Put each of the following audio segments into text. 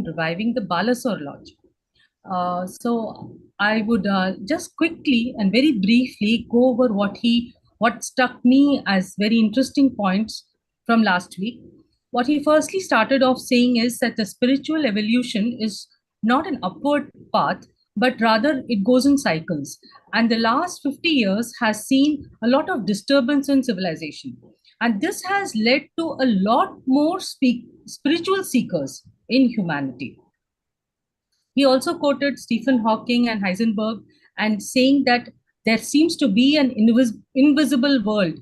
in reviving the Balasore Lodge. So I would just quickly and very briefly go over what struck me as very interesting points from last week. What he firstly started off saying is that the spiritual evolution is not an upward path, but rather it goes in cycles. And the last 50 years has seen a lot of disturbance in civilization. And this has led to a lot more spiritual seekers in humanity. He also quoted Stephen Hawking and Heisenberg and saying that there seems to be an invisible world.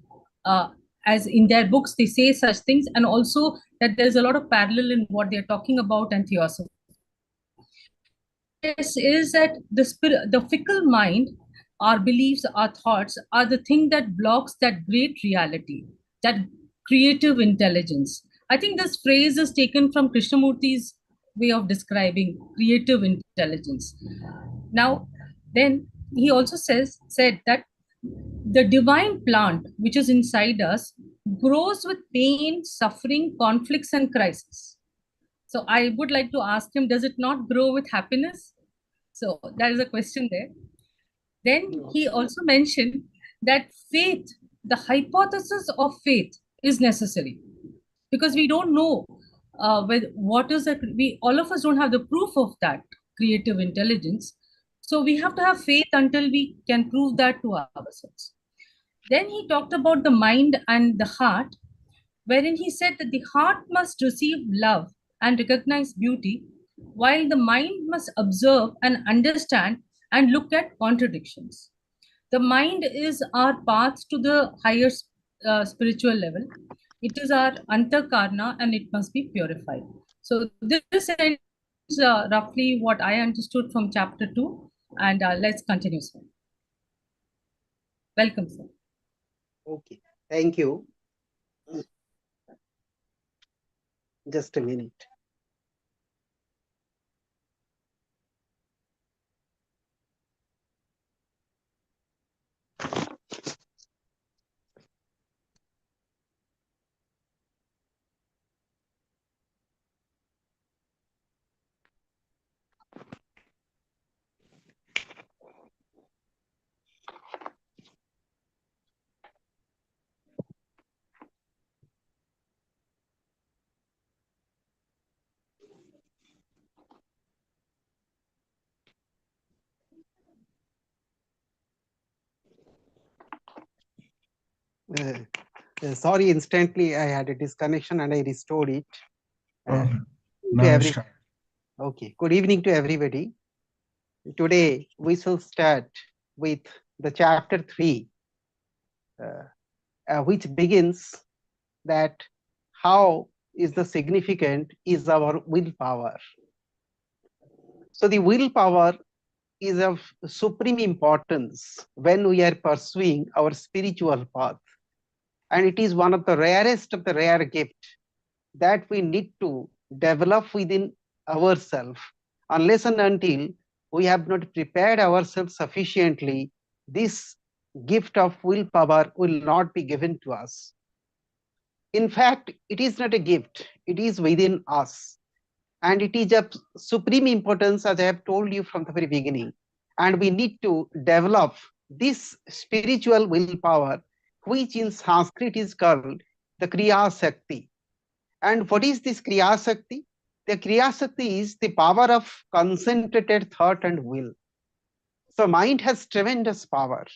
As in their books, they say such things, and also that there's a lot of parallel in what they're talking about and theosophy. This is that the fickle mind, our beliefs, our thoughts, are the thing that blocks that great reality, that creative intelligence. I think this phrase is taken from Krishnamurti's way of describing creative intelligence. Now, then he also said that the divine plant which is inside us grows with pain, suffering, conflicts, and crisis. So I would like to ask him, does it not grow with happiness? So that is a question there. Then he also mentioned that faith, the hypothesis of faith is necessary because we don't know what is that. We all of us don't have the proof of that creative intelligence. So we have to have faith until we can prove that to ourselves. Then he talked about the mind and the heart, wherein he said that the heart must receive love and recognize beauty, while the mind must observe and understand and look at contradictions. The mind is our path to the higher spiritual level. It is our antakarna and it must be purified. So this is roughly what I understood from chapter 2. And let's continue, sir. Welcome, sir. Okay, thank you. Just a minute. Sorry, instantly I had a disconnection and I restored it. Okay, good evening to everybody. Today we shall start with the chapter 3, which begins that how is the significant is our willpower. So the willpower is of supreme importance when we are pursuing our spiritual path. And it is one of the rarest of the rare gifts that we need to develop within ourselves. Unless and until we have not prepared ourselves sufficiently, this gift of willpower will not be given to us. In fact, it is not a gift, it is within us. And it is of supreme importance, as I have told you from the very beginning. And we need to develop this spiritual willpower, which in Sanskrit is called the Kriya Shakti. And what is this Kriya Shakti? The Kriya Shakti is the power of concentrated thought and will. So mind has tremendous power.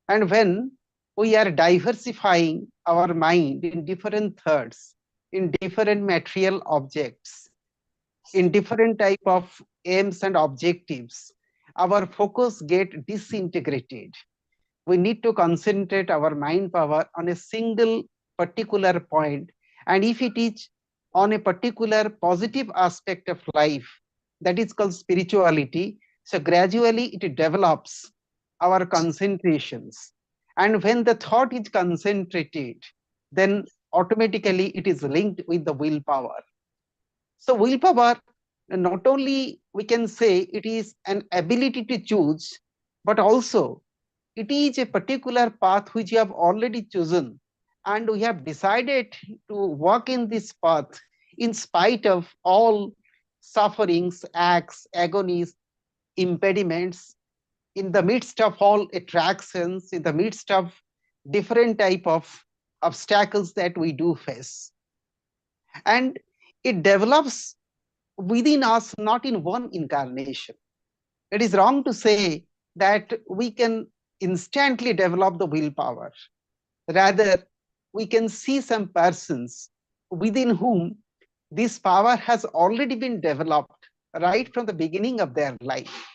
And when we are diversifying our mind in different thoughts, in different material objects, in different type of aims and objectives, our focus get disintegrated. We need to concentrate our mind power on a single particular point. And if it is on a particular positive aspect of life, that is called spirituality, so gradually it develops our concentrations. And when the thought is concentrated, then automatically it is linked with the willpower. So willpower, not only we can say it is an ability to choose, but also it is a particular path which you have already chosen, and we have decided to walk in this path in spite of all sufferings, acts, agonies, impediments, in the midst of all attractions, in the midst of different type of obstacles that we do face. And it develops within us, not in one incarnation. It is wrong to say that we can instantly develop the willpower. Rather, we can see some persons within whom this power has already been developed right from the beginning of their life.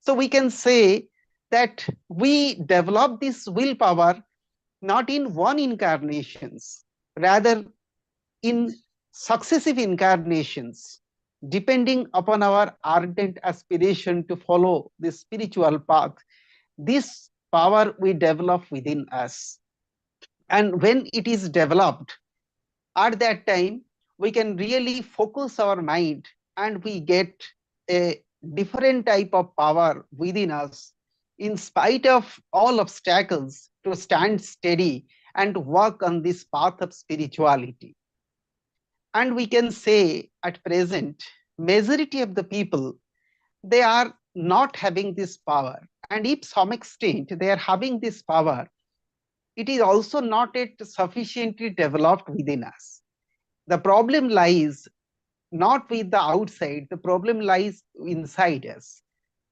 So we can say that we develop this willpower not in one incarnations, rather in successive incarnations, depending upon our ardent aspiration to follow the spiritual path. This power we develop within us. And when it is developed, at that time, we can really focus our mind and we get a different type of power within us, in spite of all obstacles, to stand steady and work on this path of spirituality. And we can say at present, majority of the people, they are not having this power. And if some extent they are having this power, it is also not yet sufficiently developed within us. The problem lies not with the outside, the problem lies inside us.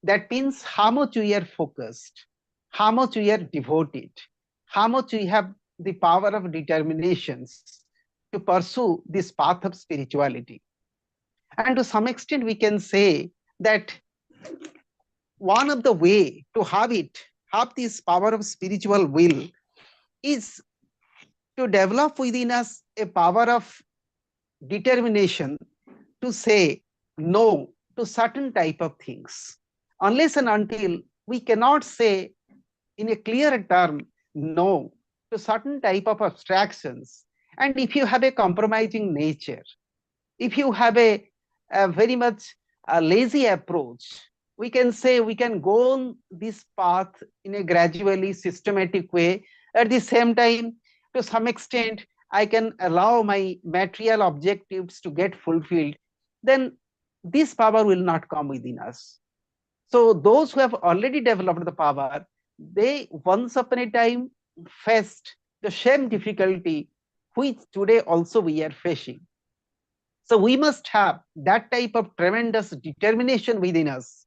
That means how much we are focused, how much we are devoted, how much we have the power of determinations to pursue this path of spirituality. And to some extent, we can say that one of the way to have this power of spiritual will, is to develop within us a power of determination to say no to certain type of things. Unless and until we cannot say in a clear term no to certain type of abstractions, and if you have a compromising nature, if you have a very much a lazy approach, we can say we can go on this path in a gradually systematic way. At the same time, to some extent, I can allow my material objectives to get fulfilled, then this power will not come within us. So those who have already developed the power, they once upon a time faced the same difficulty which today also we are facing. So we must have that type of tremendous determination within us,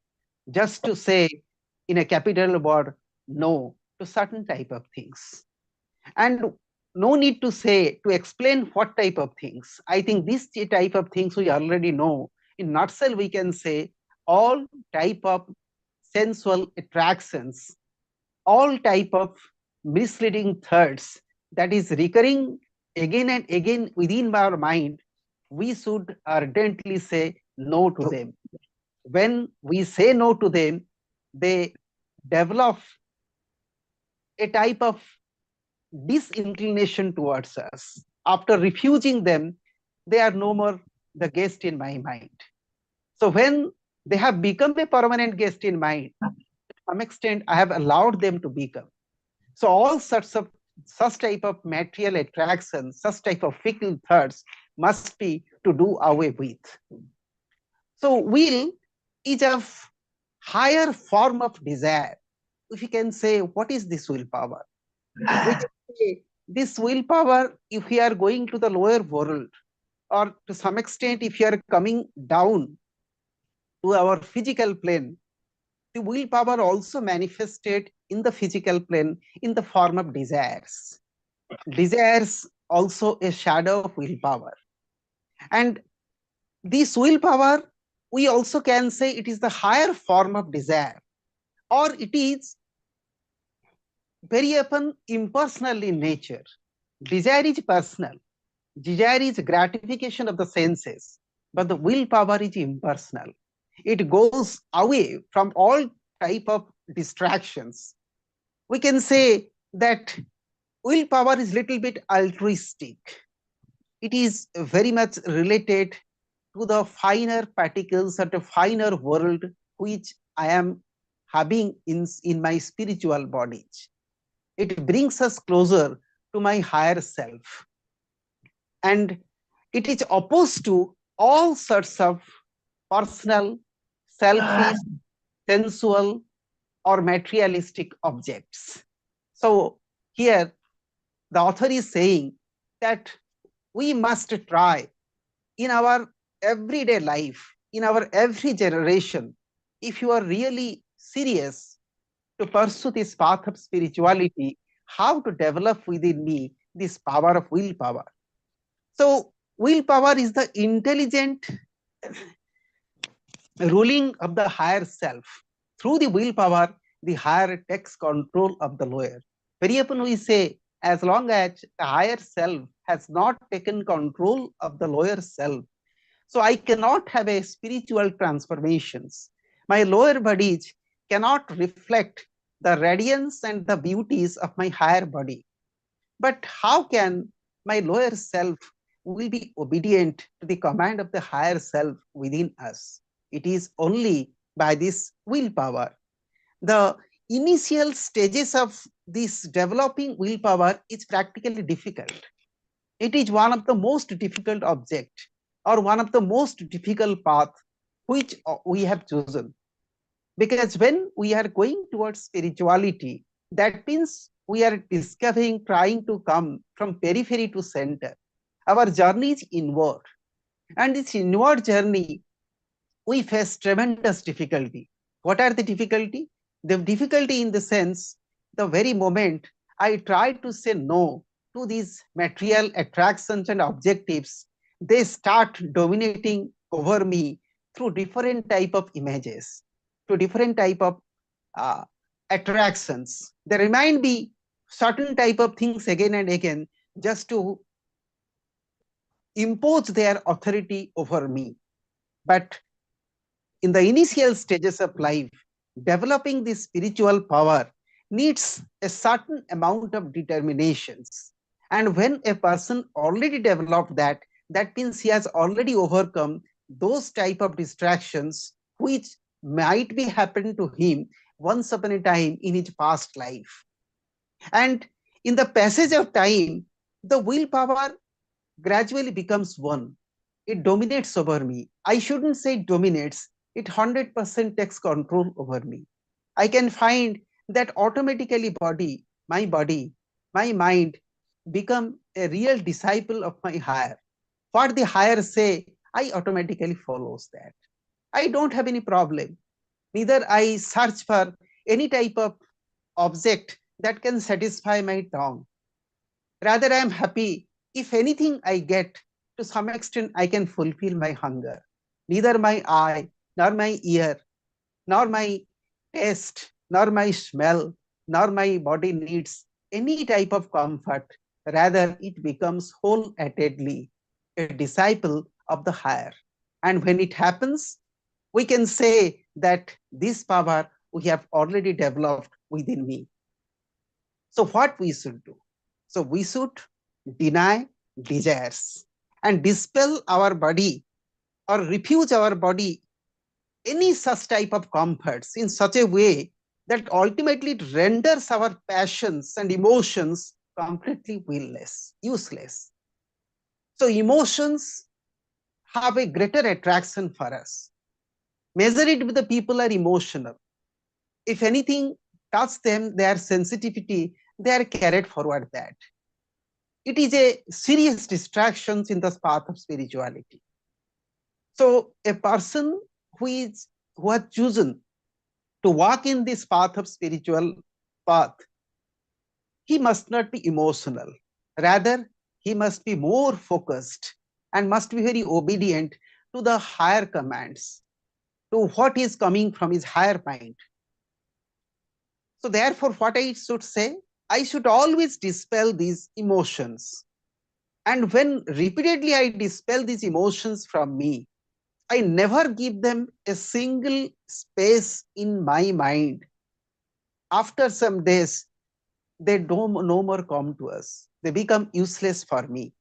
just to say in a capital word no to certain type of things. And no need to say, to explain what type of things. I think this type of things we already know. In nutshell, we can say all type of sensual attractions, all type of misleading thoughts that is recurring again and again within our mind, we should ardently say no to them. When we say no to them, they develop a type of disinclination towards us. After refusing them, they are no more the guest in my mind. So when they have become a permanent guest in mind, to some extent I have allowed them to become. So all sorts of such type of material attractions, such type of fickle thoughts must be to do away with. So will is a higher form of desire. If you can say, what is this willpower? We can say this willpower, if we are going to the lower world, or to some extent, if you are coming down to our physical plane, the willpower also manifested in the physical plane in the form of desires. Desires also a shadow of willpower. And this willpower, we also can say it is the higher form of desire, or it is very often impersonal in nature. Desire is personal. Desire is gratification of the senses, but the willpower is impersonal. It goes away from all type of distractions. We can say that willpower is little bit altruistic. It is very much related to the finer particles at a finer world which I am having in my spiritual bodies. It brings us closer to my higher self. And it is opposed to all sorts of personal, selfish, sensual, or materialistic objects. So here the author is saying that we must try in our everyday life, in our every generation, if you are really serious to pursue this path of spirituality, how to develop within me this power of willpower. So, willpower is the intelligent ruling of the higher self. Through the willpower, the higher takes control of the lower. Very often we say, as long as the higher self has not taken control of the lower self, so I cannot have a spiritual transformations. My lower bodies cannot reflect the radiance and the beauties of my higher body. But how can my lower self will be obedient to the command of the higher self within us? It is only by this willpower. The initial stages of this developing willpower is practically difficult. It is one of the most difficult object or one of the most difficult path which we have chosen. Because when we are going towards spirituality, that means we are discovering, trying to come from periphery to center. Our journey is inward. And this inward journey, we face tremendous difficulty. What are the difficulty? The difficulty in the sense, the very moment I try to say no to these material attractions and objectives, they start dominating over me through different type of images, to different type of uh, attractions. They remind me certain type of things again and again just to impose their authority over me. But in the initial stages of life, developing this spiritual power needs a certain amount of determinations. And when a person already developed that, that means he has already overcome those type of distractions which might be happened to him once upon a time in his past life. And in the passage of time, the willpower gradually becomes one. It dominates over me. I shouldn't say it dominates, it 100% takes control over me. I can find that automatically body, my mind become a real disciple of my higher. What the higher say, I automatically follows that. I don't have any problem. Neither I search for any type of object that can satisfy my tongue. Rather, I am happy if anything I get, to some extent, I can fulfill my hunger. Neither my eye, nor my ear, nor my taste, nor my smell, nor my body needs any type of comfort. Rather, it becomes wholeheartedly a disciple of the higher. And when it happens, we can say that this power we have already developed within me. So, what we should do? So, we should deny desires and dispel our body or refuse our body any such type of comforts in such a way that ultimately it renders our passions and emotions completely willless, useless. So emotions have a greater attraction for us. Majority of the people are emotional. If anything touch them, their sensitivity, they are carried forward that. It is a serious distraction in the path of spirituality. So a person who has chosen to walk in this path of spiritual path, he must not be emotional. Rather, he must be more focused and must be very obedient to the higher commands, to what is coming from his higher mind. So therefore, what I should say, I should always dispel these emotions. And when repeatedly I dispel these emotions from me, I never give them a single space in my mind. After some days, they don't no more come to us. They become useless for me.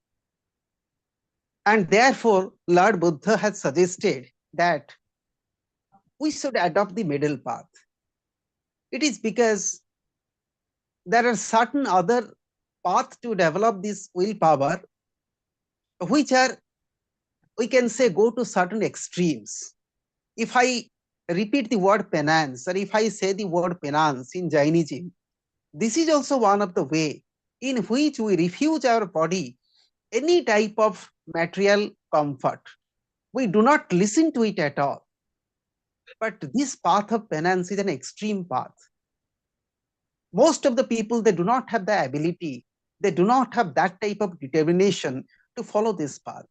And therefore, Lord Buddha has suggested that we should adopt the middle path. It is because there are certain other paths to develop this willpower, which are, we can say, go to certain extremes. if I repeat the word penance, or if I say the word penance in Jainism, this is also one of the way in which we refuse our body any type of material comfort. We do not listen to it at all. But this path of penance is an extreme path. Most of the people, they do not have the ability, they do not have that type of determination to follow this path.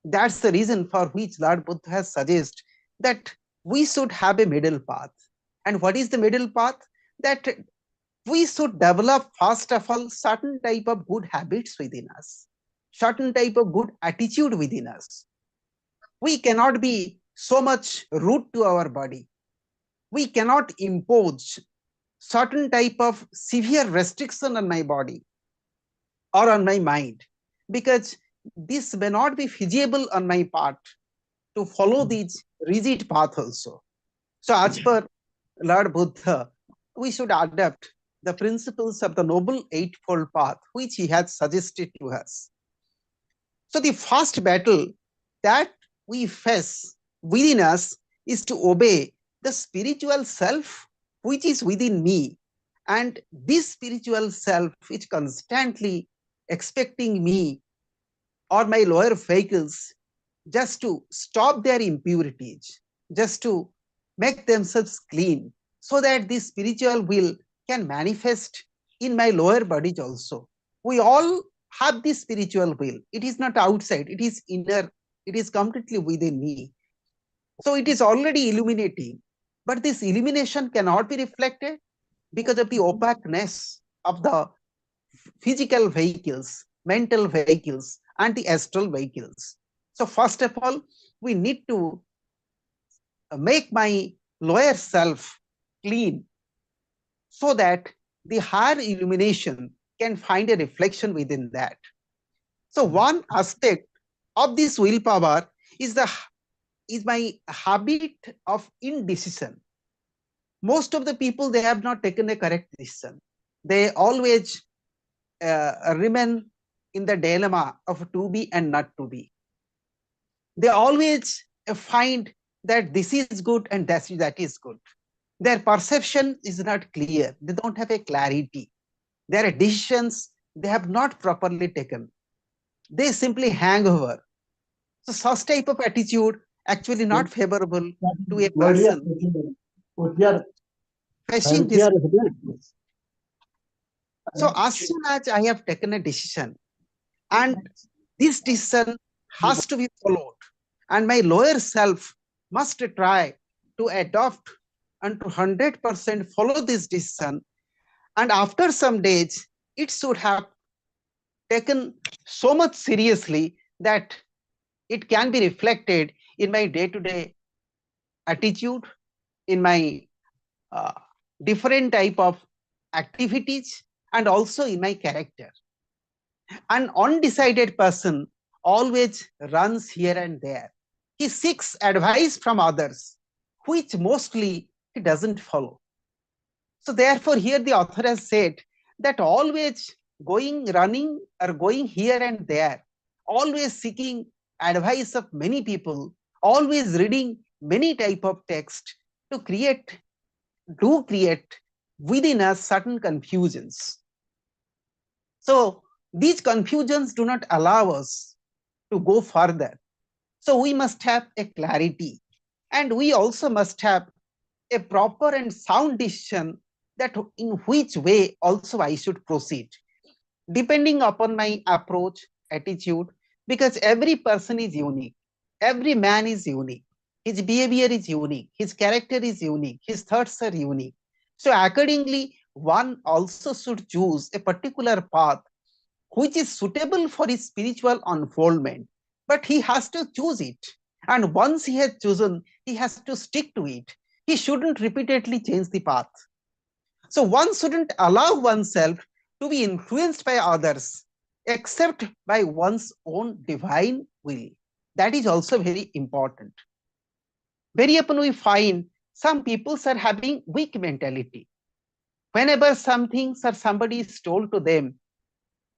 That's the reason for which Lord Buddha has suggested that we should have a middle path. And what is the middle path? That we should develop, first of all, certain type of good habits within us, certain type of good attitude within us. We cannot be so much rude to our body. We cannot impose certain type of severe restriction on my body or on my mind, because this may not be feasible on my part to follow these rigid path also. So as per Lord Buddha, we should adapt the principles of the Noble Eightfold Path, which he has suggested to us. So the first battle that we face within us is to obey the spiritual self which is within me. And this spiritual self is constantly expecting me or my lower vehicles just to stop their impurities, just to make themselves clean, so that this spiritual will can manifest in my lower bodies also. We all have this spiritual will. It is not outside, it is inner, it is completely within me. So it is already illuminating, but this illumination cannot be reflected because of the opaqueness of the physical vehicles, mental vehicles, and the astral vehicles. So first of all, we need to make my lower self clean so that the higher illumination can find a reflection within that. So one aspect of this willpower is my habit of indecision. Most of the people, they have not taken a correct decision. They always remain in the dilemma of to be and not to be. They always find that this is good and that is good. Their perception is not clear. They don't have a clarity. Their decisions, they have not properly taken. They simply hang over. So such type of attitude actually not favorable to a person facing this. So as soon as I have taken a decision, and this decision has to be followed, and my lower self must try to adopt and to 100% follow this decision, and after some days it should have taken so much seriously that it can be reflected in my day-to-day attitude, in my uh, different type of activities, and also in my character. An undecided person always runs here and there. He seeks advice from others, which mostly he doesn't follow. So therefore, here the author has said that always running or going here and there, always seeking advice of many people, always reading many type of text to create within us certain confusions. So these confusions do not allow us to go further. So we must have a clarity, and we also must have a proper and sound decision that in which way also I should proceed, depending upon my approach, attitude, because every person is unique. Every man is unique. His behavior is unique. His character is unique. His thoughts are unique. So accordingly, one also should choose a particular path which is suitable for his spiritual unfoldment. But he has to choose it. And once he has chosen, he has to stick to it. He shouldn't repeatedly change the path. So one shouldn't allow oneself to be influenced by others except by one's own divine will. That is also very important. Very often we find some people are having weak mentality. Whenever some things or somebody is told to them,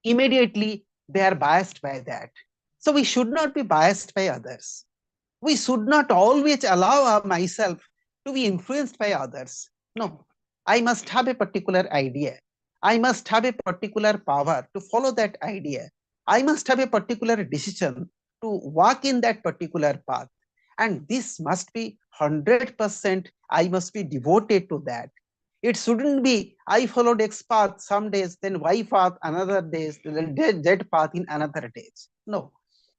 immediately they are biased by that. So we should not be biased by others. We should not always allow myself to be influenced by others. No, I must have a particular idea. I must have a particular power to follow that idea. I must have a particular decision to walk in that particular path. And this must be 100%, I must be devoted to that. It shouldn't be I followed X path some days, then Y path another days, then Z path in another days. No,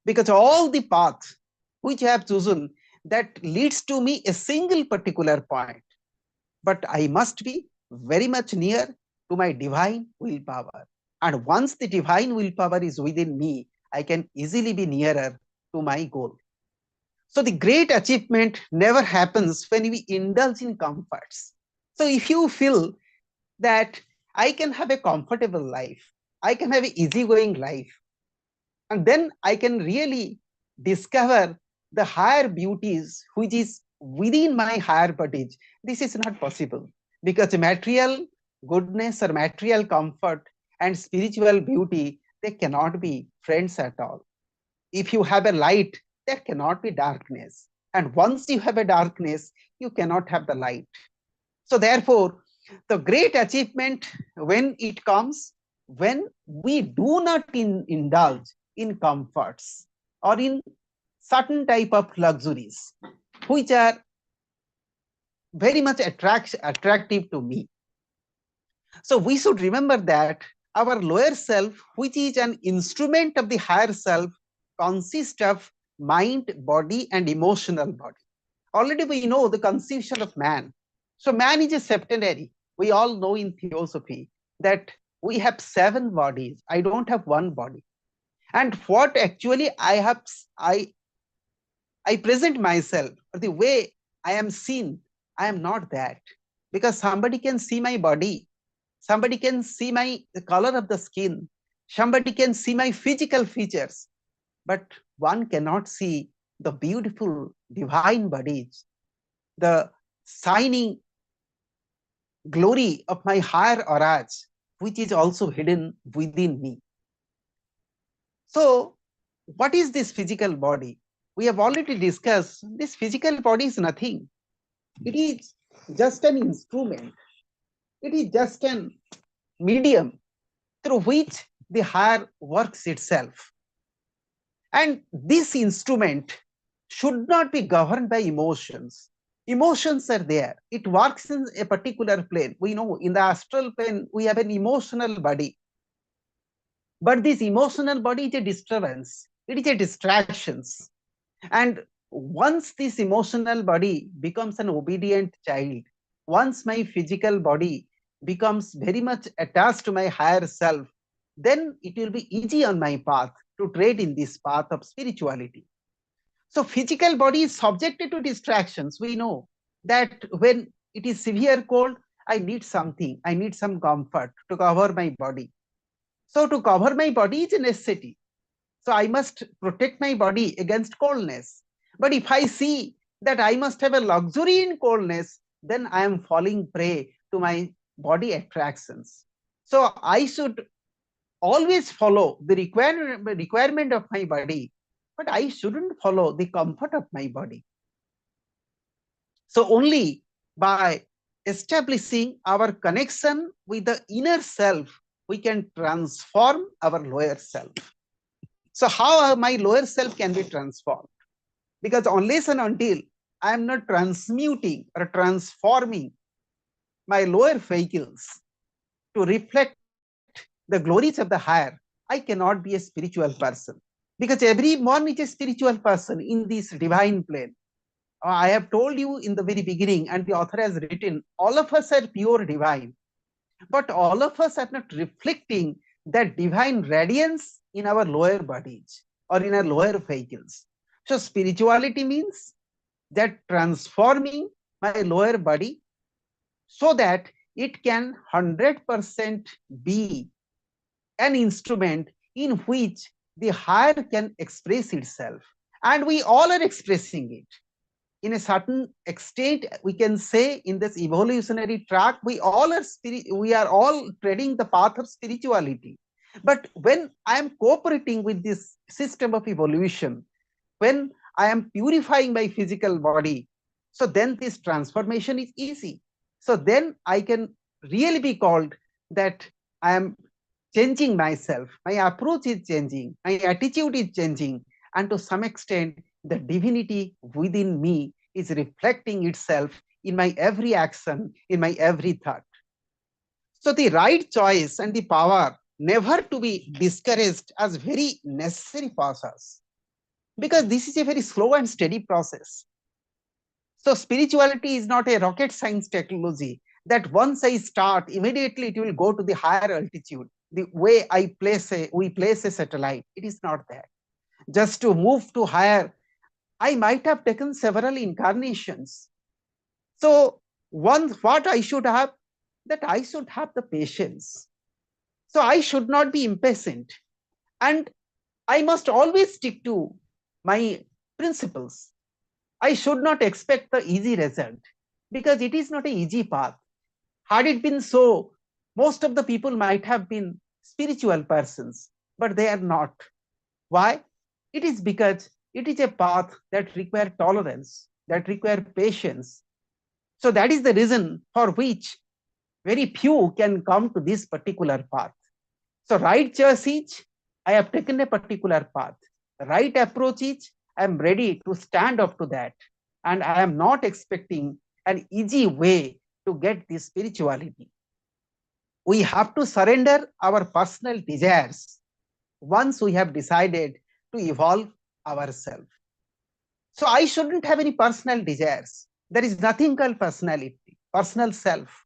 because all the paths which I have chosen, that leads to me a single particular point. But I must be very much near to my divine willpower. And once the divine willpower is within me, I can easily be nearer to my goal. So the great achievement never happens when we indulge in comforts. So if you feel that I can have a comfortable life, I can have an easygoing life, and then I can really discover the higher beauties which is within my higher bodies. This is not possible because material goodness or material comfort and spiritual beauty, they cannot be friends at all. If you have a light, there cannot be darkness. And once you have a darkness, you cannot have the light. So therefore, the great achievement when it comes, when we do not indulge in comforts or in certain type of luxuries which are very much attractive to me. So we should remember that our lower self, which is an instrument of the higher self, consists of mind, body, and emotional body. Already we know the constitution of man. So man is a septenary. We all know in theosophy that we have 7 bodies. I don't have one body. And what actually I present myself, or the way I am seen, I am not that. Because somebody can see my body, somebody can see the color of the skin, somebody can see my physical features, but one cannot see the beautiful divine bodies, the shining glory of my higher auras, which is also hidden within me. So, what is this physical body? We have already discussed this physical body is nothing. It is just an instrument. It is just an medium through which the higher works itself. And this instrument should not be governed by emotions. Emotions are there. It works in a particular plane. We know in the astral plane, we have an emotional body. But this emotional body is a disturbance. It is a distractions. And once this emotional body becomes an obedient child, once my physical body becomes very much attached to my higher self, then it will be easy on my path to tread in this path of spirituality. So physical body is subjected to distractions. We know that when it is severe cold, I need something, I need some comfort to cover my body. So to cover my body is a necessity. So I must protect my body against coldness. But if I see that I must have a luxury in coldness, then I am falling prey to my body attractions. So I should always follow the requirement of my body, but I shouldn't follow the comfort of my body. So only by establishing our connection with the inner self, we can transform our lower self. So how my lower self can be transformed? Because unless and until I am not transmuting or transforming my lower vehicles to reflect the glories of the higher, I cannot be a spiritual person. Because everyone is a spiritual person in this divine plane. I have told you in the very beginning, and the author has written, all of us are pure divine, but all of us are not reflecting that divine radiance in our lower bodies or in our lower vehicles. So spirituality means that transforming my lower body so that it can 100% be an instrument in which the higher can express itself. And we all are expressing it. In a certain extent, we can say in this evolutionary track, we are all treading the path of spirituality. But when I am cooperating with this system of evolution, when I am purifying my physical body. So then this transformation is easy. So then I can really be called that I am changing myself. My approach is changing. My attitude is changing. And to some extent, the divinity within me is reflecting itself in my every action, in my every thought. So the right choice and the power never to be discouraged as very necessary process, because this is a very slow and steady process. So spirituality is not a rocket science technology that once I start, immediately it will go to the higher altitude. The way we place a satellite, it is not that. Just to move to higher, I might have taken several incarnations. So what I should have, that I should have the patience. So I should not be impatient, and I must always stick to my principles. I should not expect the easy result, because it is not an easy path. Had it been so, most of the people might have been spiritual persons, but they are not. Why? It is because it is a path that requires tolerance, that requires patience. So that is the reason for which very few can come to this particular path. So right choice is, I have taken a particular path. Right approach is, I am ready to stand up to that. And I am not expecting an easy way to get this spirituality. We have to surrender our personal desires once we have decided to evolve ourselves. So I shouldn't have any personal desires. There is nothing called personality, personal self.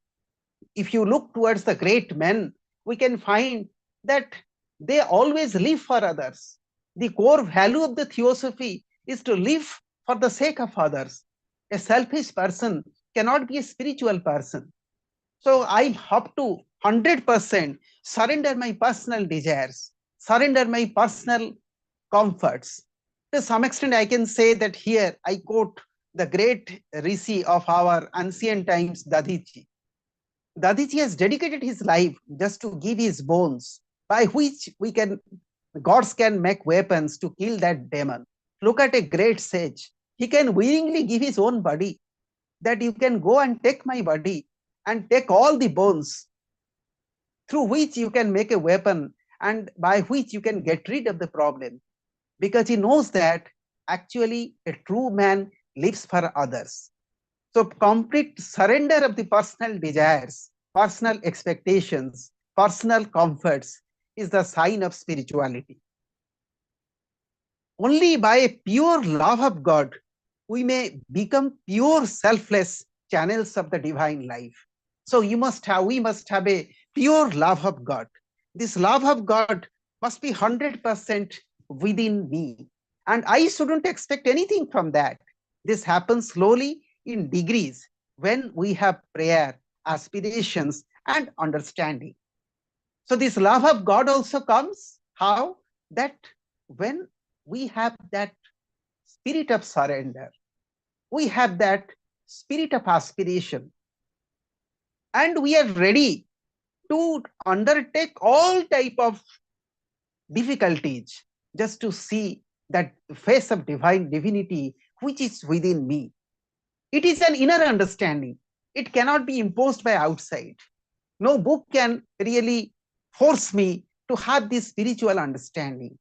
If you look towards the great men, we can find that they always live for others. The core value of the theosophy is to live for the sake of others. A selfish person cannot be a spiritual person. So I have to 100% surrender my personal desires, surrender my personal comforts. To some extent, I can say that here I quote the great rishi of our ancient times, Dadichi. Dadichi has dedicated his life just to give his bones, by which gods can make weapons to kill that demon. Look at a great sage. He can willingly give his own body, that you can go and take my body and take all the bones, through which you can make a weapon and by which you can get rid of the problem. Because he knows that actually a true man lives for others. So complete surrender of the personal desires, personal expectations, personal comforts is the sign of spirituality. Only by a pure love of God, we may become pure, selfless channels of the divine life. So we must have a pure love of God. This love of God must be 100% within me. And I shouldn't expect anything from that. This happens slowly in degrees when we have prayer, aspirations, and understanding. So this love of God also comes how? That when we have that spirit of surrender, we have that spirit of aspiration, and we are ready to undertake all type of difficulties just to see that face of divine divinity which is within me. It is an inner understanding. It cannot be imposed by outside. No book can really force me to have this spiritual understanding.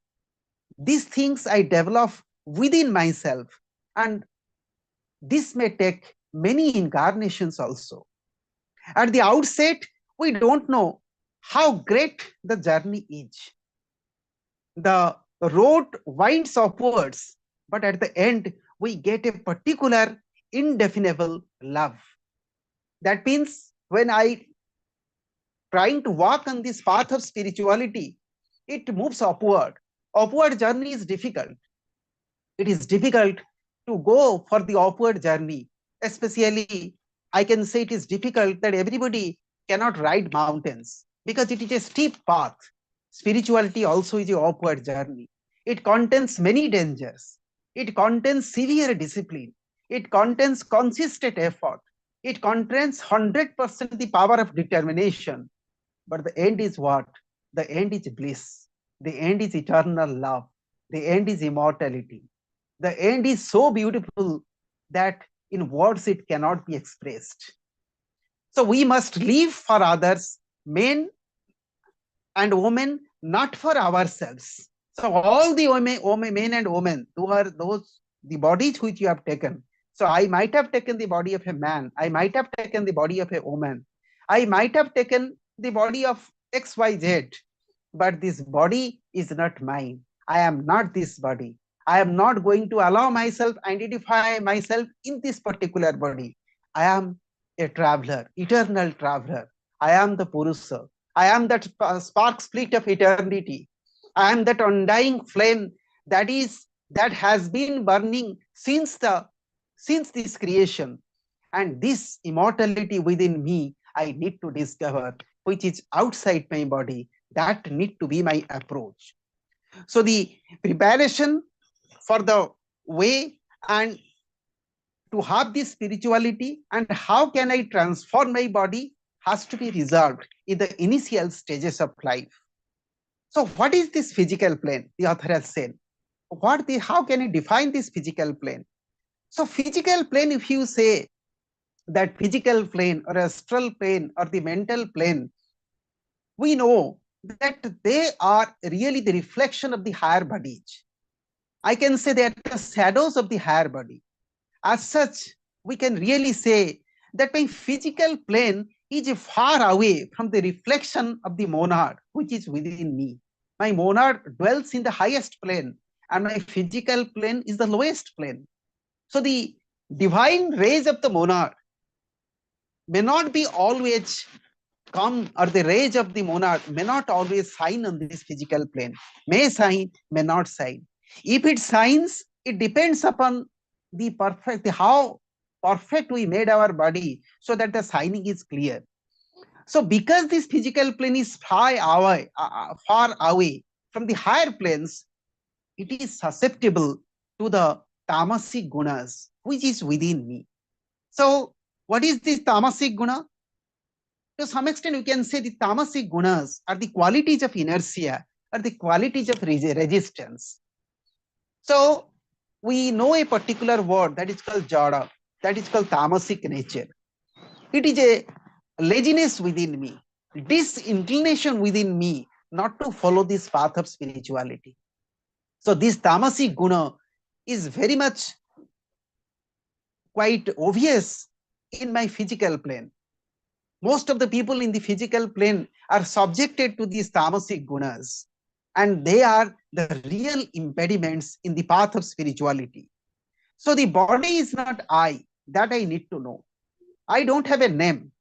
These things I develop within myself, and this may take many incarnations also. At the outset, we don't know how great the journey is. The road winds upwards, but at the end, we get a particular indefinable love. That means when I trying to walk on this path of spirituality, it moves upward. Upward journey is difficult. It is difficult to go for the upward journey. Especially, I can say it is difficult that everybody cannot ride mountains because it is a steep path. Spirituality also is a upward journey. It contains many dangers. It contains severe discipline. It contains consistent effort. It contains 100% the power of determination. But the end is what? The end is bliss. The end is eternal love. The end is immortality. The end is so beautiful that in words it cannot be expressed. So we must live for others, men and women, not for ourselves. So all the men and women who are those the bodies which you have taken. So I might have taken the body of a man, I might have taken the body of a woman, I might have taken the body of XYZ, but this body is not mine. I am not this body. I am not going to allow myself identify myself in this particular body. I am a traveler, eternal traveler. I am the Purusha. I am that spark split of eternity. I am that undying flame that has been burning since this creation. And this immortality within me, I need to discover, which is outside my body. That need to be my approach. So the preparation for the way and to have this spirituality and how can I transform my body has to be resolved in the initial stages of life. So what is this physical plane? The author has said. How can I define this physical plane? So physical plane, if you say that physical plane or astral plane or the mental plane, we know that they are really the reflection of the higher bodies. I can say they are the shadows of the higher body. As such, we can really say that my physical plane is far away from the reflection of the monad which is within me. My monad dwells in the highest plane, and my physical plane is the lowest plane. So the divine rays of the monad may not be always come, or the rays of the monad may not always shine on this physical plane, may shine, may not shine. If it shines, it depends upon how perfect we made our body so that the shining is clear. So because this physical plane is far away from the higher planes, it is susceptible to the tamasic gunas which is within me. So what is this tamasic guna? To some extent, we can say the tamasic gunas are the qualities of inertia or the qualities of resistance. So we know a particular word that is called jada, that is called tamasic nature. It is a laziness within me, disinclination within me not to follow this path of spirituality. So this tamasic guna is very much quite obvious in my physical plane. Most of the people in the physical plane are subjected to these tamasic gunas, and they are the real impediments in the path of spirituality. So the body is not I, that I need to know. I don't have a name.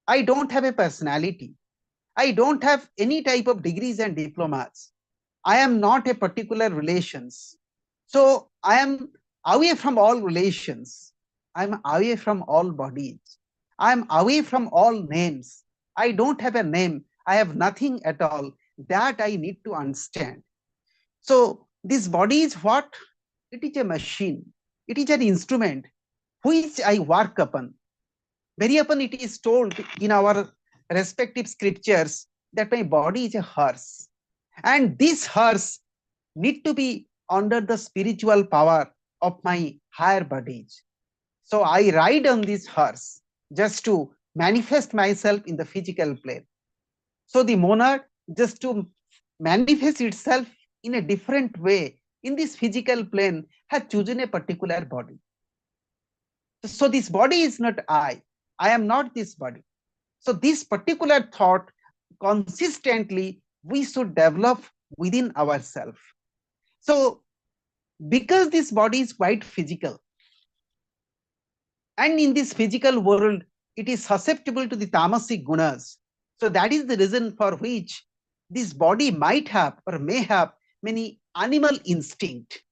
I don't have a personality. I don't have any type of degrees and diplomas. I am not a particular relations. So I am away from all relations. I'm away from all bodies. I'm away from all names. I don't have a name. I have nothing at all. That I need to understand. So this body is what? It is a machine. It is an instrument which I work upon. Very often it is told in our respective scriptures that my body is a hearse. And this hearse need to be under the spiritual power of my higher bodies. So I ride on this horse just to manifest myself in the physical plane. So the monad, just to manifest itself in a different way in this physical plane, has chosen a particular body. So this body is not I. I am not this body. So this particular thought consistently we should develop within ourselves. So because this body is quite physical, and in this physical world, it is susceptible to the tamasic gunas. So that is the reason for which this body might have or may have many animal instinct,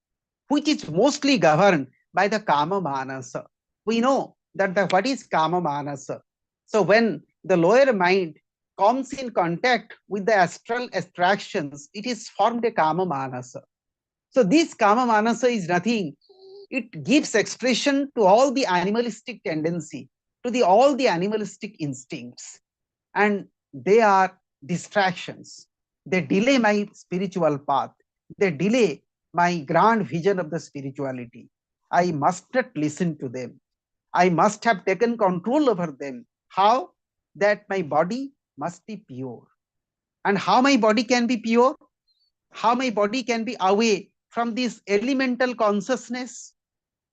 which is mostly governed by the kama manasa. We know that what is kama manasa. So when the lower mind comes in contact with the astral abstractions, it is formed a kama manasa. So this kama manasa is nothing. It gives expression to all the animalistic tendency, to all the animalistic instincts, and they are distractions. They delay my spiritual path. They delay my grand vision of the spirituality. I must not listen to them. I must have taken control over them. How? That my body must be pure. And how my body can be pure? How my body can be away from this elemental consciousness?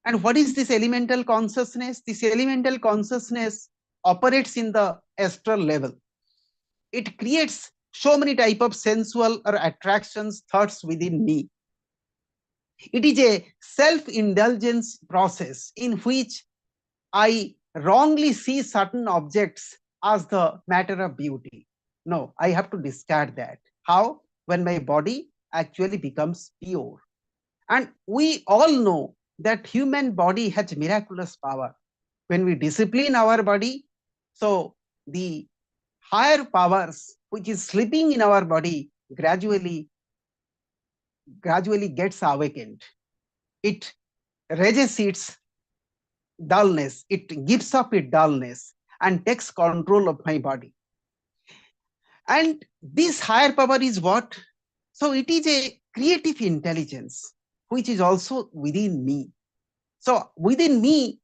And what is this elemental consciousness? This elemental consciousness operates in the astral level. It creates so many type of sensual or attractions thoughts within me. It is a self-indulgence process in which I wrongly see certain objects as the matter of beauty. No, I have to discard that. How? When my body actually becomes pure. And we all know that human body has miraculous power. When we discipline our body, so the higher powers which is sleeping in our body gradually gets awakened. It raises its dullness, it gives up its dullness and takes control of my body. And this higher power is what? So it is a creative intelligence which is also within me. So within me,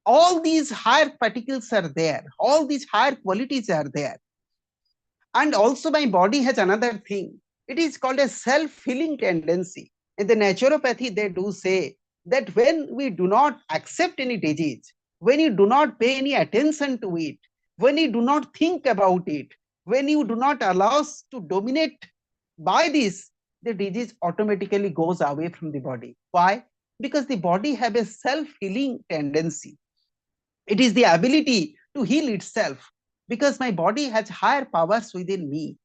all these higher particles are there, all these higher qualities are there. And also my body has another thing. It is called a self-healing tendency. In the naturopathy, they do say that when we do not accept any disease, when you do not pay any attention to it, when you do not think about it, when you do not allow us to dominate by this, the disease automatically goes away from the body. Why? Because the body have a self-healing tendency. It is the ability to heal itself because my body has higher powers within me.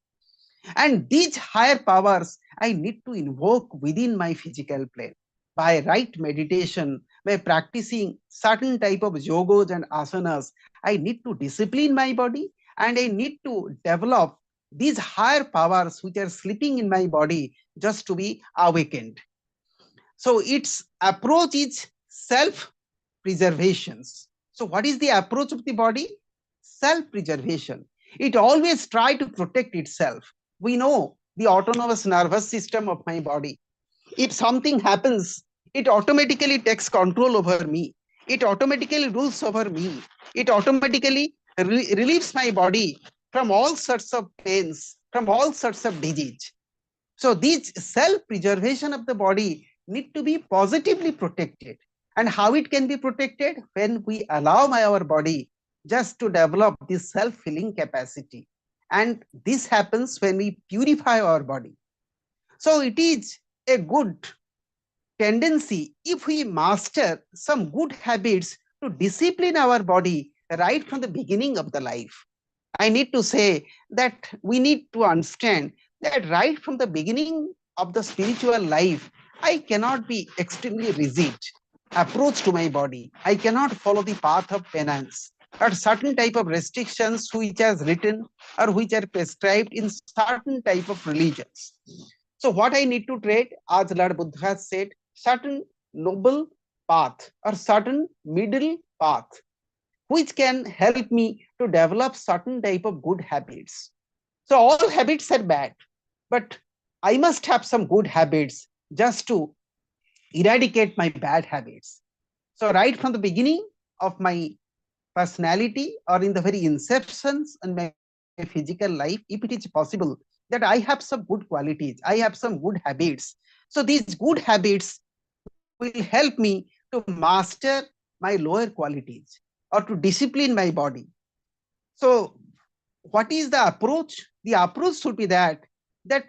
And these higher powers I need to invoke within my physical plane by right meditation, by practicing certain type of yogas and asanas. I need to discipline my body and I need to develop these higher powers which are sleeping in my body just to be awakened. So its approach is self preservations. So what is the approach of the body? Self-preservation. It always try to protect itself. We know the autonomous nervous system of my body. If something happens, it automatically takes control over me. It automatically rules over me. It automatically relieves my body from all sorts of pains, from all sorts of disease. So this self-preservation of the body need to be positively protected. And how it can be protected? When we allow our body just to develop this self-healing capacity. And this happens when we purify our body. So it is a good tendency if we master some good habits to discipline our body right from the beginning of the life. I need to say that we need to understand that right from the beginning of the spiritual life, I cannot be extremely rigid approach to my body. I cannot follow the path of penance or certain type of restrictions which are written or which are prescribed in certain type of religions. So what I need to tread, as Lord Buddha has said, certain noble path or certain middle path which can help me to develop certain type of good habits. So all habits are bad, but I must have some good habits just to eradicate my bad habits. So right from the beginning of my personality or in the very inceptions in my physical life, if it is possible that I have some good qualities, I have some good habits. So these good habits will help me to master my lower qualities or to discipline my body. So what is the approach? The approach should be that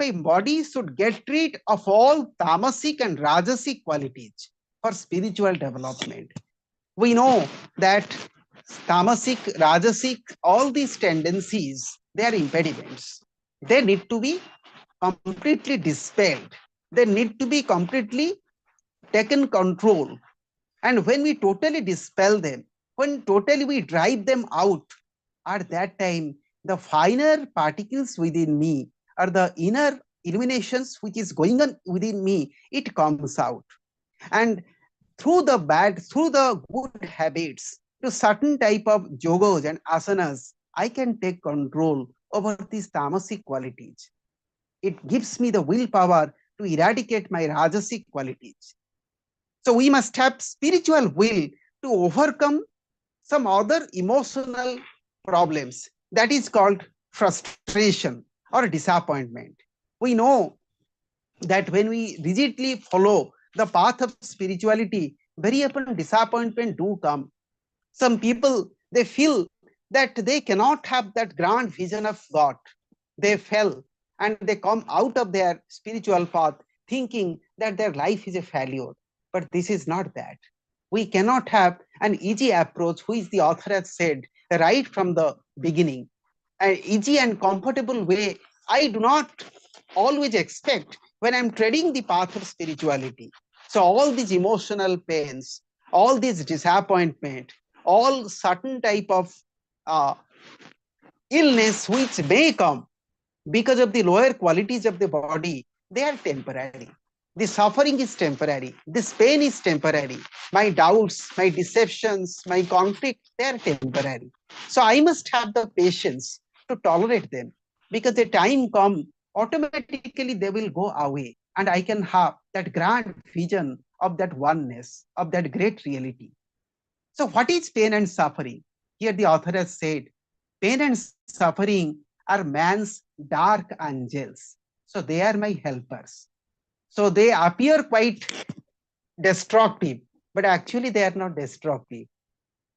my body should get rid of all tamasic and rajasic qualities for spiritual development. We know that tamasic, rajasic, all these tendencies, they are impediments. They need to be completely dispelled. They need to be completely taken control. And when we totally dispel them, when totally we drive them out, at that time, the finer particles within me or the inner illuminations which is going on within me, it comes out. And through the good habits, to certain type of yogas and asanas, I can take control over these tamasic qualities. It gives me the willpower to eradicate my rajasic qualities. So we must have spiritual will to overcome some other emotional problems that is called frustration or disappointment. We know that when we rigidly follow the path of spirituality, very often disappointment do come. Some people, they feel that they cannot have that grand vision of God. They fell and they come out of their spiritual path thinking that their life is a failure. But this is not that. We cannot have an easy approach, which the author has said right from the beginning. An easy and comfortable way, I do not always expect when I'm treading the path of spirituality. So all these emotional pains, all this disappointment, all certain type of uh, illness which may come because of the lower qualities of the body, they are temporary. The suffering is temporary. This pain is temporary. My doubts, my deceptions, my conflict, they are temporary. So I must have the patience to tolerate them because the time comes, automatically they will go away. And I can have that grand vision of that oneness, of that great reality. So what is pain and suffering? Here the author has said, pain and suffering are man's dark angels. So they are my helpers. So they appear quite destructive, but actually they are not destructive.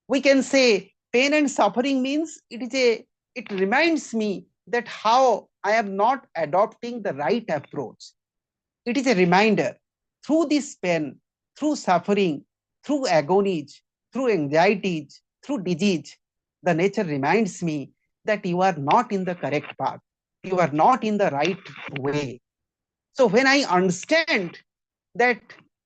We can say pain and suffering means it reminds me that how I am not adopting the right approach. It is a reminder through this pain, through suffering, through agonies, through anxieties, through disease, the nature reminds me that you are not in the correct path. You are not in the right way. So when I understand that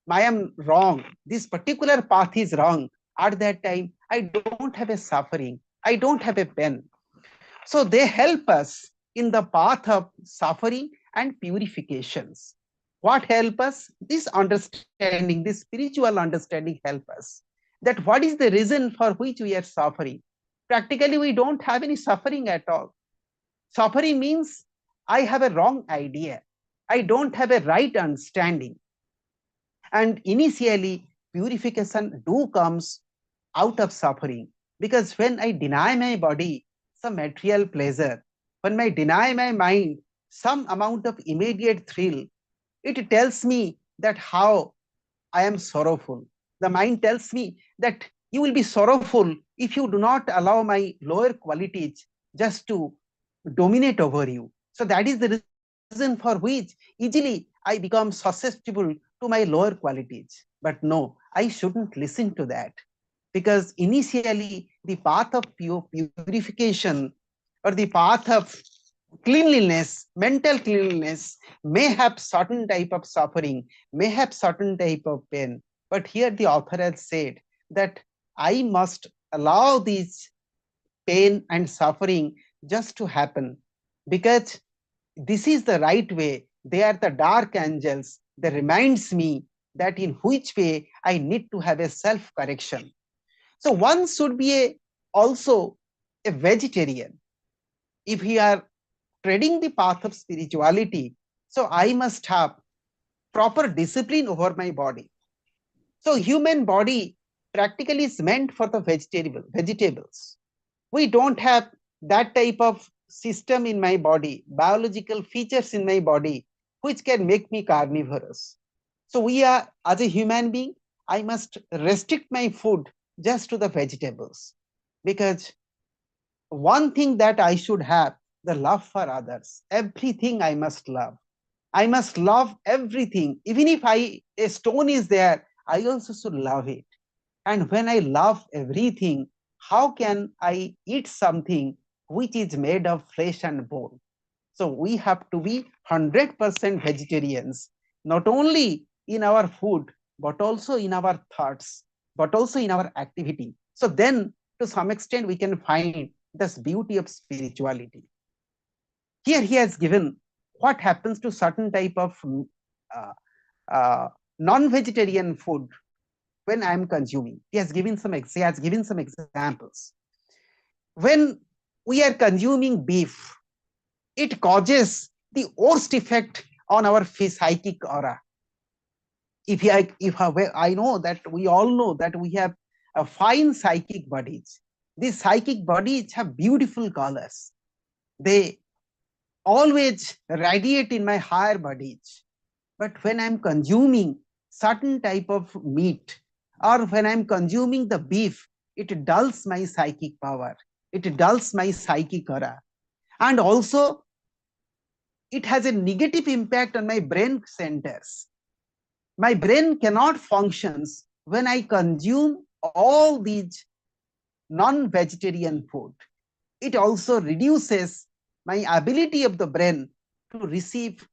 I am wrong, this particular path is wrong, at that time, I don't have a suffering, I don't have a pain. So they help us in the path of suffering and purifications. What help us? This understanding, this spiritual understanding help us. That what is the reason for which we are suffering? Practically, we don't have any suffering at all. Suffering means I have a wrong idea. I don't have a right understanding. And initially, purification do comes out of suffering. Because when I deny my body some material pleasure, when I deny my mind some amount of immediate thrill, it tells me that how I am sorrowful. The mind tells me that you will be sorrowful if you do not allow my lower qualities just to dominate over you. So that is the reason for which easily I become susceptible to my lower qualities. But no, I shouldn't listen to that because initially the path of purification or the path of cleanliness, mental cleanliness may have certain type of suffering, may have certain type of pain. But here the author has said that I must allow these pain and suffering just to happen because this is the right way. They are the dark angels that reminds me that in which way I need to have a self correction. So one should be also a vegetarian if we are treading the path of spirituality. So I must have proper discipline over my body. So human body practically is meant for the vegetables. We don't have that type of system in my body, biological features in my body, which can make me carnivorous. So we are, as a human being, I must restrict my food just to the vegetables because one thing that I should have the love for others. Everything I must love. I must love everything. Even if a stone is there, I also should love it. And when I love everything, how can I eat something which is made of flesh and bone? So we have to be 100% vegetarians, not only in our food, but also in our thoughts, but also in our activity. So then, to some extent, we can find this beauty of spirituality. Here he has given what happens to certain type of uh, non-vegetarian food when I am consuming. He has given some examples. When we are consuming beef, it causes the worst effect on our psychic aura. I know that we all know that we have a fine psychic bodies. These psychic bodies have beautiful colors. They always radiate in my higher bodies. But when I'm consuming certain type of meat, or when I'm consuming the beef, it dulls my psychic power. It dulls my psychic aura. And also, it has a negative impact on my brain centers. My brain cannot function when I consume all these non-vegetarian food. It also reduces my ability of the brain to receive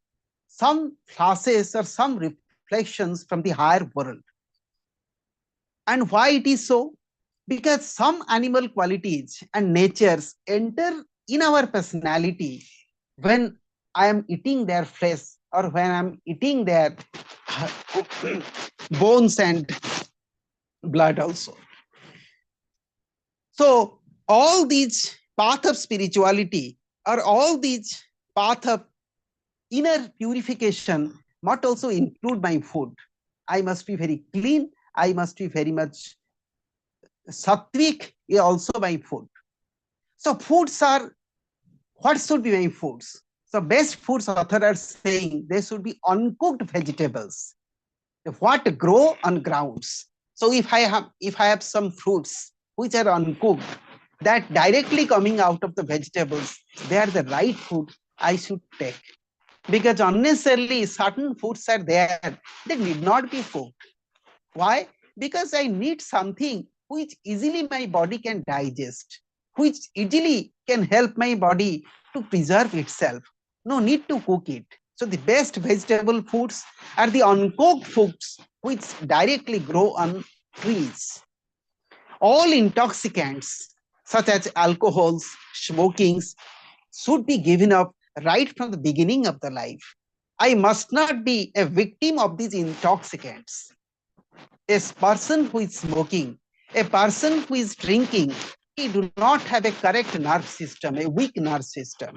some flashes or some reflections from the higher world. And why it is so? Because some animal qualities and natures enter in our personality when I am eating their flesh or when I'm eating their bones and blood also. So all these path of spirituality or all these path of inner purification must also include my food. I must be very clean. I must be very much sattvic, also my food. So foods are, what should be my foods? So best foods author are saying they should be uncooked vegetables. What grow on grounds. So if I have some fruits which are uncooked, that directly coming out of the vegetables, they are the right food I should take. Because unnecessarily certain foods are there that need not be cooked. Why? Because I need something which easily my body can digest, which easily can help my body to preserve itself. No need to cook it. So the best vegetable foods are the uncooked foods which directly grow on trees. All intoxicants such as alcohols, smokings should be given up right from the beginning of the life. I must not be a victim of these intoxicants. A person who is smoking, a person who is drinking, he do not have a correct nerve system, a weak nerve system.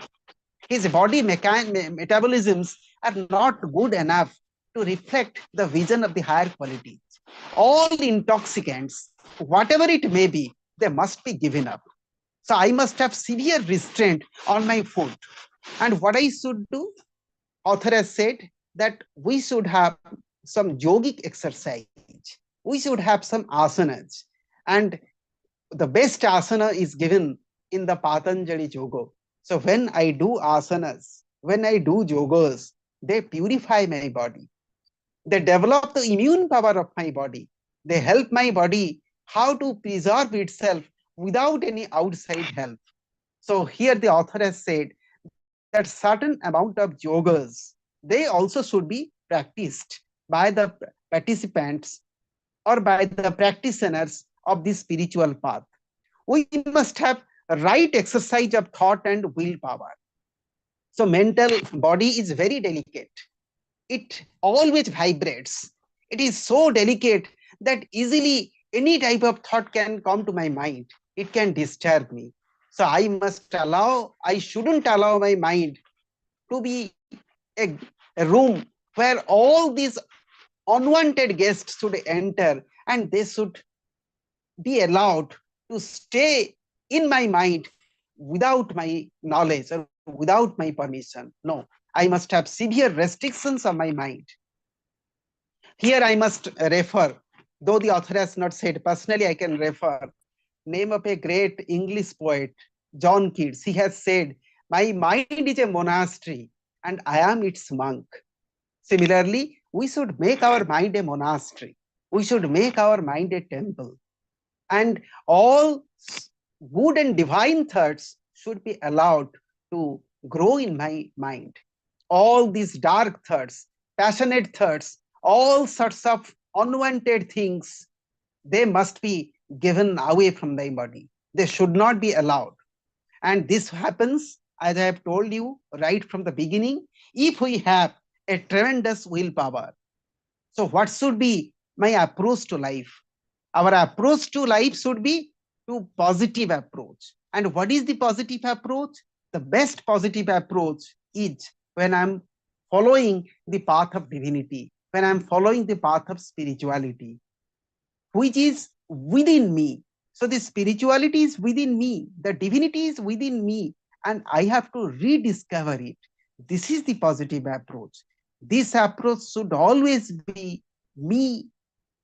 His body metabolisms are not good enough to reflect the vision of the higher qualities. All intoxicants, whatever it may be, they must be given up. So I must have severe restraint on my food. And what I should do, author has said that we should have some yogic exercise. We should have some asanas. And the best asana is given in the Patanjali Yoga. So when I do asanas, when I do yogas, they purify my body. They develop the immune power of my body. They help my body how to preserve itself without any outside help. So here the author has said that certain amount of yogas, they also should be practiced by the participants or by the practitioners of this spiritual path. We must have a right exercise of thought and willpower. So mental body is very delicate. It always vibrates. It is so delicate that easily any type of thought can come to my mind. It can disturb me. So I shouldn't allow my mind to be a, a room where all these unwanted guests should enter and they should be allowed to stay in my mind without my knowledge or without my permission. No, I must have severe restrictions on my mind. Here I must refer, though the author has not said, personally I can refer, name of a great English poet, John Keats. He has said, my mind is a monastery and I am its monk. Similarly, we should make our mind a monastery. We should make our mind a temple. And all good and divine thoughts should be allowed to grow in my mind. All these dark thoughts, passionate thoughts, all sorts of unwanted things, they must be given away from my body. They should not be allowed. And this happens, as I have told you right from the beginning, if we have a tremendous willpower. So what should be my approach to life? Our approach to life should be to positive approach. And what is the positive approach? The best positive approach is when I'm following the path of divinity, when I'm following the path of spirituality, which is within me. So the spirituality is within me, the divinity is within me, and I have to rediscover it. This is the positive approach. This approach should always be me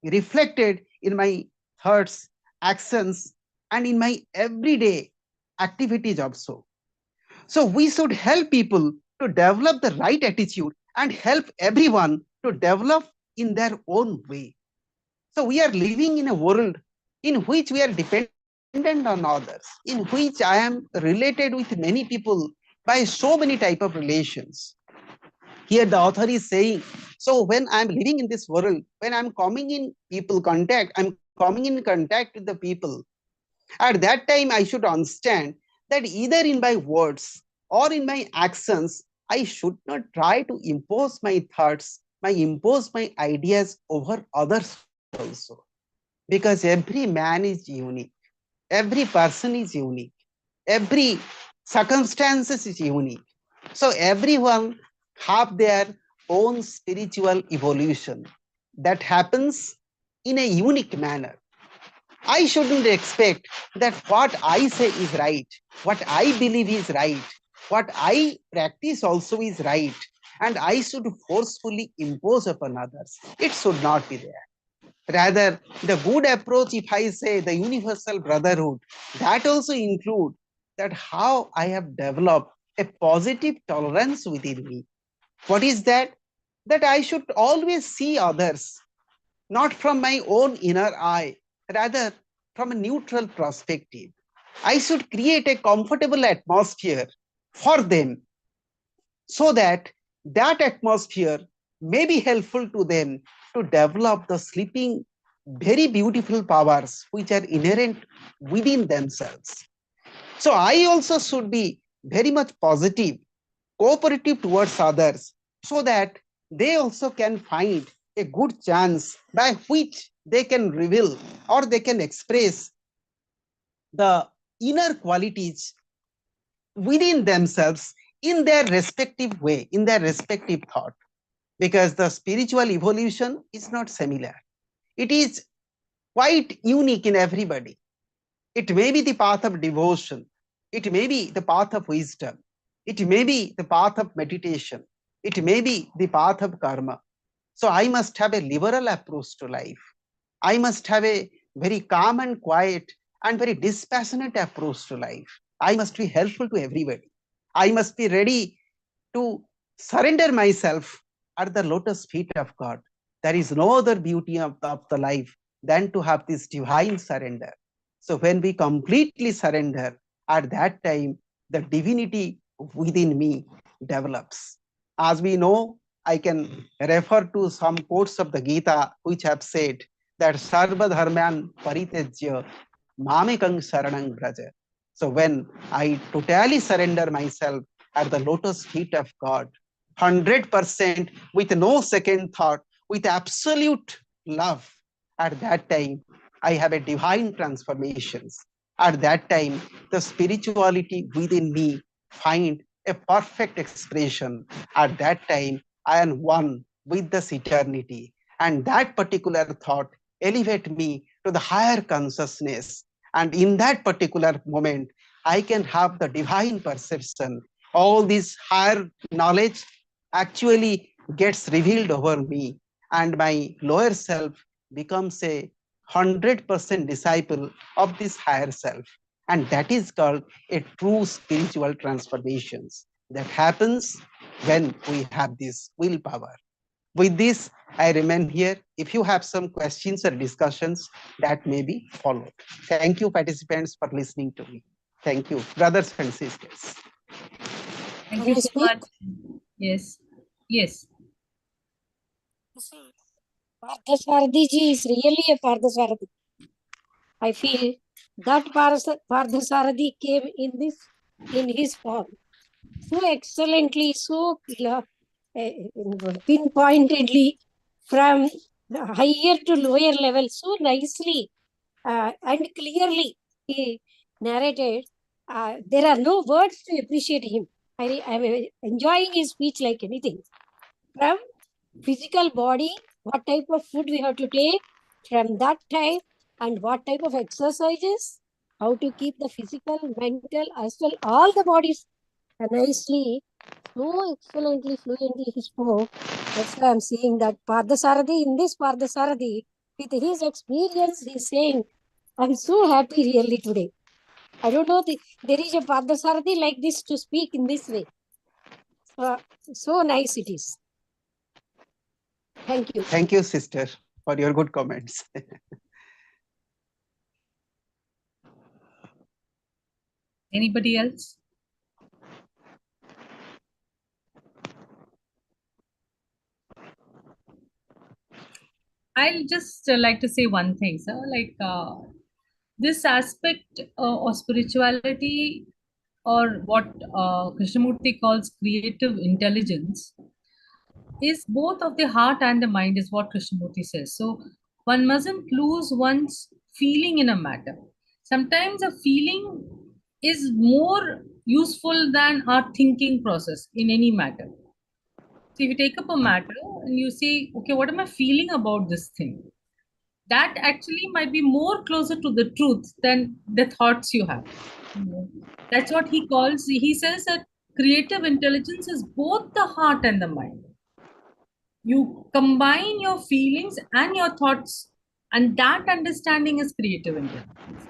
reflected in my thoughts, actions, and in my everyday activities also. So we should help people to develop the right attitude and help everyone to develop in their own way. So we are living in a world in which we are dependent on others, in which I am related with many people by so many type of relations. Here the author is saying, so when I'm living in this world, when I'm coming in people contact, I'm coming in contact with the people, at that time I should understand that either in my words or in my actions, I should not try to impose my thoughts, impose my ideas over others also. Because every man is unique, every person is unique, every circumstances is unique. So everyone have their own spiritual evolution that happens in a unique manner. I shouldn't expect that what I say is right, what I believe is right, what I practice also is right, and I should forcefully impose upon others. It should not be there. Rather, the good approach, if I say the universal brotherhood, that also include that how I have developed a positive tolerance within me. What is that? That I should always see others not from my own inner eye, rather from a neutral perspective. I should create a comfortable atmosphere for them so that that atmosphere may be helpful to them to develop the sleeping very beautiful powers which are inherent within themselves. So I also should be very much positive, cooperative towards others so that they also can find a good chance by which they can reveal or they can express the inner qualities within themselves in their respective way, in their respective thought. Because the spiritual evolution is not similar, it is quite unique in everybody. It may be the path of devotion, it may be the path of wisdom, it may be the path of meditation, it may be the path of karma. So I must have a liberal approach to life. I must have a very calm and quiet and very dispassionate approach to life. I must be helpful to everybody. I must be ready to surrender myself at the lotus feet of God. There is no other beauty of the life than to have this divine surrender. So when we completely surrender, at that time, the divinity within me develops. As we know, I can refer to some quotes of the Gita which have said that Sarva Dharman Paritejya Mamekang Saranang Braja. So when I totally surrender myself at the lotus feet of God, 100% with no second thought, with absolute love, at that time I have a divine transformations. At that time, the spirituality within me find a perfect expression. At that time, I am one with this eternity. And that particular thought elevate me to the higher consciousness. And in that particular moment, I can have the divine perception. All this higher knowledge actually gets revealed over me, and my lower self becomes a 100% disciple of this higher self. And that is called a true spiritual transformations that happens when we have this willpower. With this, I remain here. If you have some questions or discussions, that may be followed. Thank you, participants, for listening to me. Thank you, brothers and sisters. Thank Can you I so speak? much. Yes. Yes. Parthasarathiji is really a Parthasarathi. I feel that Parthasarathi came in his form so excellently, so pinpointedly from the higher to lower level, so nicely and clearly he narrated. There are no words to appreciate him. I'm enjoying his speech like anything. from physical body, what type of food we have to take from that time, and what type of exercises, how to keep the physical, mental, as well, all the bodies nicely, so excellently, fluently he spoke. That's why I'm saying that Partha in this Partha with his experience, he's saying, I'm so happy really today. I don't know, there is a Partha like this to speak in this way. So nice it is. Thank you. Thank you, sister, for your good comments. Anybody else? I'll just like to say one thing, sir. Like this aspect of spirituality, or what Krishnamurti calls creative intelligence, is both of the heart and the mind, is what Krishnamurti says. So one mustn't lose one's feeling in a matter. Sometimes a feeling is more useful than our thinking process in any matter. So if you take up a matter and you say, okay, what am I feeling about this thing? That actually might be more closer to the truth than the thoughts you have. You know, that's what he calls, he says that creative intelligence is both the heart and the mind. You combine your feelings and your thoughts, and that understanding is creative intelligence.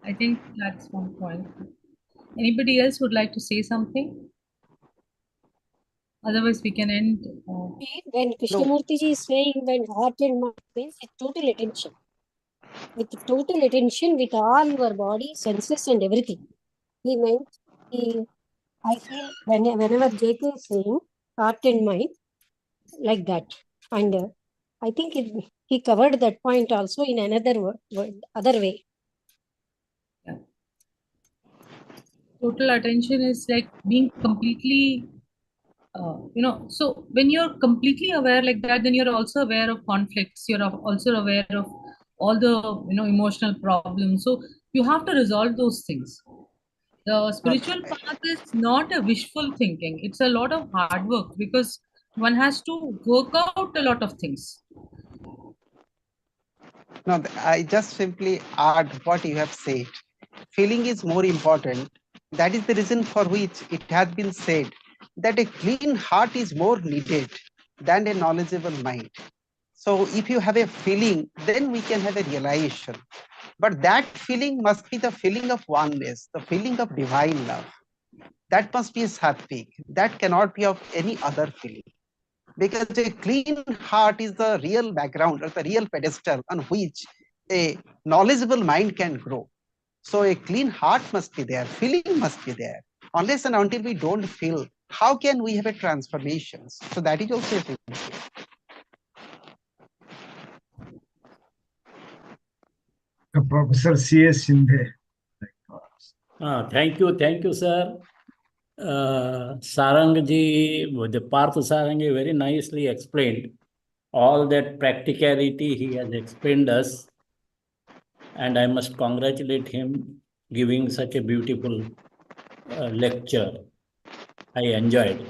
I think that's one point. Anybody else would like to say something? Otherwise, we can end. When Krishnamurti ji is saying when heart and mind means with total attention. With total attention, with all your body, senses and everything. He meant, I feel whenever JK is saying heart and mind, like that. And I think he covered that point also in another other way. Yeah. Total attention is like being completely, so when you're completely aware like that, then you're also aware of conflicts. You're also aware of all the, emotional problems. So you have to resolve those things. The spiritual path is not a wishful thinking. It's a lot of hard work because one has to work out a lot of things. No, I just simply add what you have said. Feeling is more important. That is the reason for which it has been said that a clean heart is more needed than a knowledgeable mind. So if you have a feeling, then we can have a realization. But that feeling must be the feeling of oneness, the feeling of divine love. That must be sattvic. That cannot be of any other feeling. Because a clean heart is the real background or the real pedestal on which a knowledgeable mind can grow. So a clean heart must be there, feeling must be there. Unless and until we don't feel, how can we have a transformation? So that is also a thing. Professor C A Shinde. Thank you, sir. Sarangi, the Partha Sarangi very nicely explained all that practicality he has explained us, and I must congratulate him giving such a beautiful lecture. I enjoyed.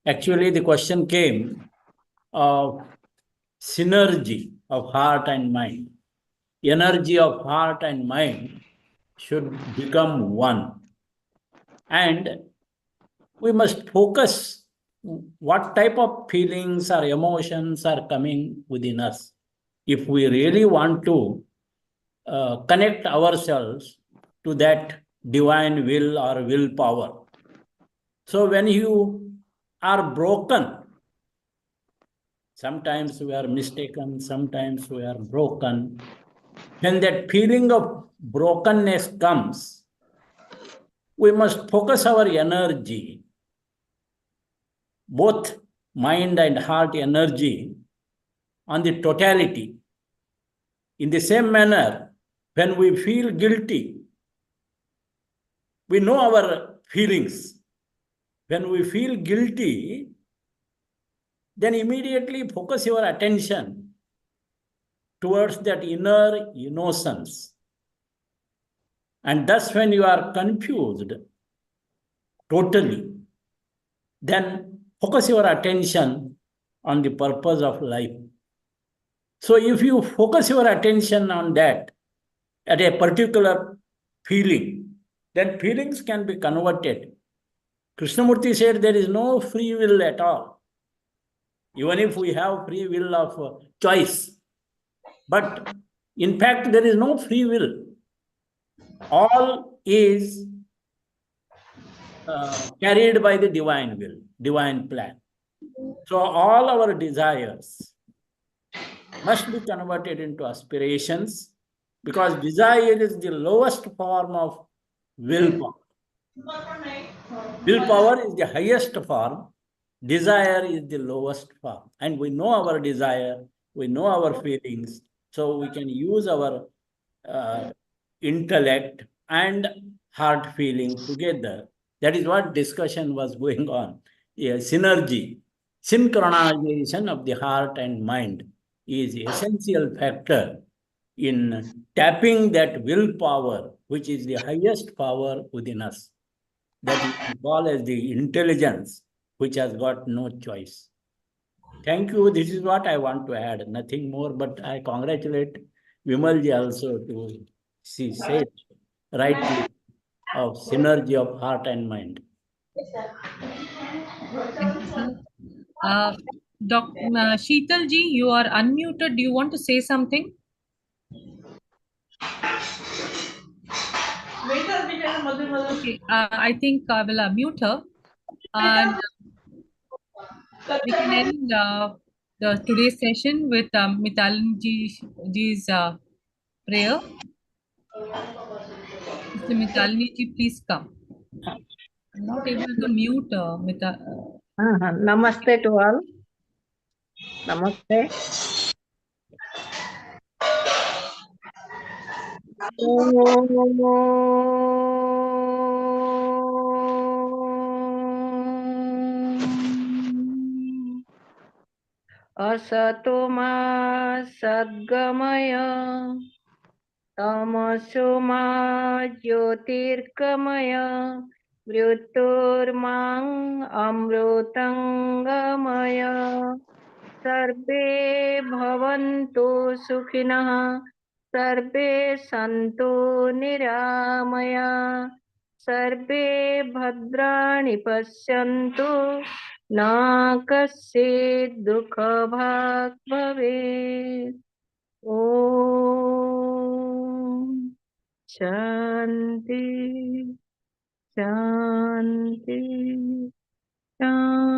Actually, the question came of synergy of heart and mind. Energy of heart and mind should become one. And we must focus what type of feelings or emotions are coming within us. If we really want to connect ourselves to that divine will or willpower. So when you are broken, sometimes we are mistaken, sometimes we are broken. When that feeling of brokenness comes, we must focus our energy, both mind and heart energy, on the totality. In the same manner, when we feel guilty, we know our feelings. When we feel guilty, then immediately focus your attention towards that inner innocence. And thus when you are confused totally, then focus your attention on the purpose of life. So if you focus your attention on that at a particular feeling, then feelings can be converted. Krishnamurti said there is no free will at all, even if we have free will of choice. But in fact, there is no free will. All is carried by the divine will, divine plan. So all our desires must be converted into aspirations, because desire is the lowest form of willpower. Willpower is the highest form, desire is the lowest form. And we know our desire, we know our feelings, so we can use our uh, intellect and heart feeling together. That is what discussion was going on. Yeah, synergy, synchronization of the heart and mind is essential factor in tapping that willpower, which is the highest power within us, that we call as the intelligence, which has got no choice. Thank you. This is what I want to add. Nothing more, but I congratulate Vimalji also to she said rightly of synergy of heart and mind. Thank you, sir. Sheetal ji, you are unmuted. Do you want to say something? Okay, I think I will mute her, and we can end the today's session with Mitalini ji's prayer. Mr. Mitalini ji, please come. I'm not able to mute Namaste to all. Namaste. Asato ma sadgamaya tamaso ma jyotirgamaya mrityurmang amrutangamaya सर्वे भवन्तु सुखिनः सर्वे सन्तु निरामया सर्वे भद्राणि पश्यन्तु न कश्चित् दुःखभाग् भवेत् ॐ शान्ति शान्ति शान्ति